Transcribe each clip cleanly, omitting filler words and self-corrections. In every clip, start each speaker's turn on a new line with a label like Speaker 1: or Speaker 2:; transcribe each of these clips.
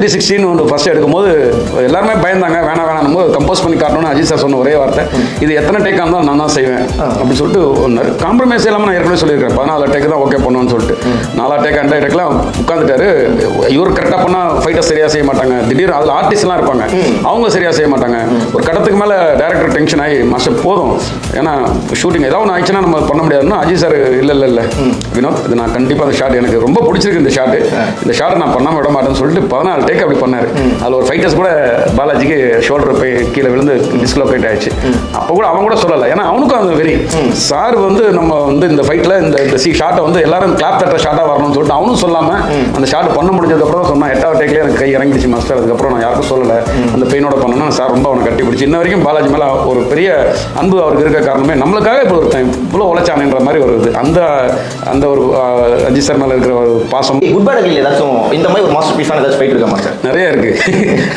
Speaker 1: 360 ஒன்று ஃபர்ஸ்ட் எடுக்கும்போது எல்லாருமே பயந்தாங்க, வேணாம் போது கம்போஸ் பண்ணி காட்டணும்னு அஜித் சார் சொன்ன ஒரே வார்த்தை, இது எத்தனை டேக்காக இருந்தாலும் நான் தான் செய்வேன் அப்படின்னு சொல்லிட்டு ஒன்று காம்ப்ரமைஸ் இல்லாமல் நான் ஏற்கனவே சொல்லியிருக்கேன். 14 டேக்கு தான் ஓகே பண்ணுவேன்னு சொல்லிட்டு 4 டேக் 2 டேக்கெலாம் உட்காந்துட்டாரு. இவர் கரெக்டாக பண்ணால் ஃபைட்டை சரியாக செய்ய மாட்டாங்க, திடீர்னு அதில் ஆர்டிஸ்ட்லாம் இருப்பாங்க, அவங்க சரியாக செய்ய மாட்டாங்க. ஒரு கட்டத்துக்கு மேலே டேரக்டர் டென்ஷன் ஆகி மாஸ்டர் போதும், ஏன்னா ஷூட்டிங் ஏதாவது ஒன்று ஆயிடுச்சுன்னா நம்ம பண்ண முடியாதுன்னா அஜித் சார் இல்லை வினோத், இது நான் கண்டிப்பாக அந்த ஷாட் எனக்கு ரொம்ப பிடிச்சிருக்கு, இந்த ஷாட்டை நான் பண்ணாமல் விட மாட்டேன்னு சொல்லிட்டு 14 டேக் அப்படி பண்ணார். அதில் ஒரு ஃபைட்டர்ஸ் கூட பாலாஜிக்கு ஷோல்டர் போய் கீழே விழுந்து டிஸ்லோகேட் ஆயிடுச்சு. அப்போ கூட அவன் கூட சொல்லலை, ஏன்னா அவனுக்கும் அது வெரி சார் நம்ம இந்த ஃபைட்டில் இந்த ஷாட்டை எல்லாரும் கிளாப் தட்டுற ஷாட்டாக வரணும்னு சொல்லிட்டு அவனும் சொல்லாமல் அந்த ஷாட் பண்ண முடிஞ்சதுக்கப்புறம் தான் சொன்னான். 8வது டேக்லேயே எனக்கு கை இறங்கிடுச்சு மாஸ்டர், அதுக்கப்புறம் நான் யாருக்கும் சொல்லலை, அந்த பெயினோட பண்ணணும்னா சார் ரொம்ப அவனை கட்டி பிடிச்சி. இன்ன வரைக்கும் பாலாஜி மேலே ஒரு பெரிய அன்பு அவருக்கு இருக்க காரணமே நம்மளுக்காக இப்போ ஒரு டைம் இவ்வளோ உழைச்சானுன்ற மாதிரி ஒரு இது அந்த ஒரு அஜித் சார் மேலே இருக்கிற ஒரு பாசம்.
Speaker 2: குட் பேட் ஏதாச்சும் இந்த மாதிரி ஒரு மாஸ்டர் பீஸான ஏதாச்சும் ஃபைட் இருக்கா மாஸ்டர்?
Speaker 1: நிறைய இருக்கு,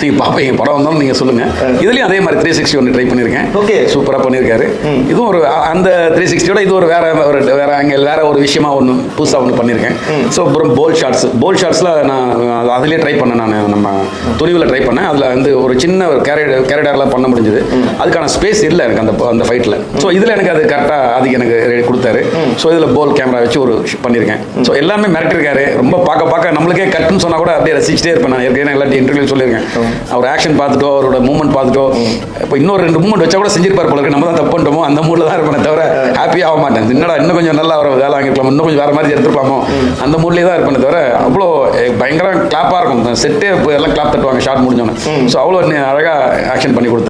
Speaker 1: நீங்க பாப்பீங்க, படம் வந்தாலும் நீங்க சொல்லுங்க. இதுலயும் அதே மாதிரி 360 ஒன்று ட்ரை பண்ணிருக்கேன். ஓகே, சூப்பரா பண்ணிருக்காரு. இதுவும் ஒரு அந்த 360யோட இது ஒரு வேற ஆங்கிள், வேற ஒரு விஷயமா ஒன்று புதுசா ஒன்று பண்ணிருக்கேன். ஸோ அப்புறம் போல் ஷாட்ஸ்ல நான் அதுலயே ட்ரை பண்ணேன், நான் நம்ம துணிவில் ட்ரை பண்ணேன். அதுல ஒரு சின்ன ஒரு கேரக்டர்லாம் பண்ண முடிஞ்சது, அதுக்கான ஸ்பேஸ் இல்லை எனக்கு அந்த ஃபைட்ல. ஸோ இதுல எனக்கு அது கரெக்டா அதுக்கு எனக்கு கொடுத்தாரு. ஸோ இதுல போல் கேமரா வச்சு ஒரு பண்ணிருக்கேன். ஸோ எல்லாமே மிரட்டிருக்காரு, ரொம்ப பார்க்க நம்மளுக்கே கட்டுன்னு சொன்னா கூட அப்படியே ரசிச்சுட்டே இருப்பேன். நான் ஏற்கனவே எல்லாத்தையும் இன்டர்வியூ சொல்லியிருக்கேன், அவர் ஆக்ஷன் பார்த்துட்டோ அவரோட மூவ்மெண்ட் பார்த்துட்டோ இப்போ இன்னொரு 2 மூவ்மெண்ட் வச்சா கூட செஞ்சிருப்பார் போல இருக்கு. நம்ம தான் தப்பு பண்ணிட்டோமோ அந்த மூடில் தான் இருப்பேன், தவிர ஹாப்பியாக ஆக மாட்டேன். என்னடா இன்னும் கொஞ்சம் நல்லா அவர் வேலை வாங்கிருக்கலாம், இன்னும் கொஞ்சம் வேற மாதிரி எடுத்துருக்கலாமோ அந்த மூட்லேயே தான் இருப்பேன், தவிர அவ்வளோ பயங்கர கிளாப்பாக இருக்கும். செட்டே எல்லாம் கிளாப் தட்டுவாங்க ஷார்ட் முடிஞ்சோன்னு. ஸோ அவ்வளோ அழகாக ஆக்ஷன் பண்ணி கொடுத்து